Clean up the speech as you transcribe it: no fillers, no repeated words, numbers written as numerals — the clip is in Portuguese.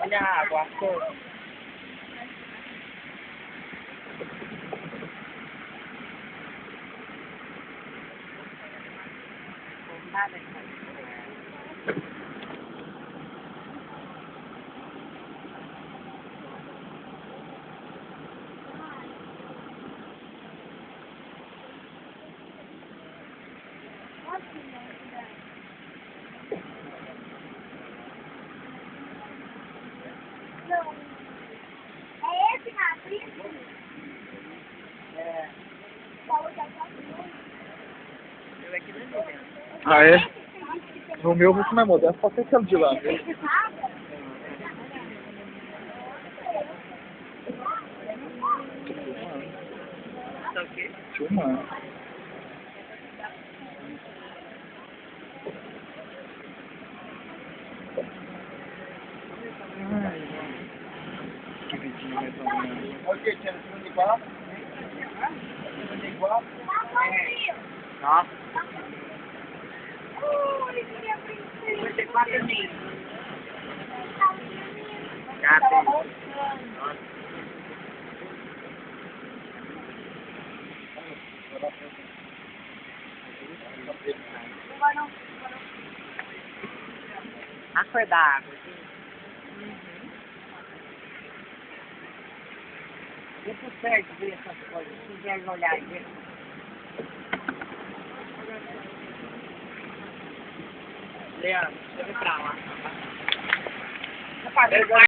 Olha a água, a cor. Nada Não. É esse matriz? é. Ah, é? No meu você não é moderno, só tem aquele de lá. Viu? Tá o quê? Filmando. Que vidinho mais ou menos. Ok, tinha segundo igual. Segundo igual. Nossa. Ui, minha princesa. Você 4 mil. Tá Já tem. roçando. A cor da água. Muito certo ver essas coisas. Se quiser olhar aí. Leandro, chega pra lá. Você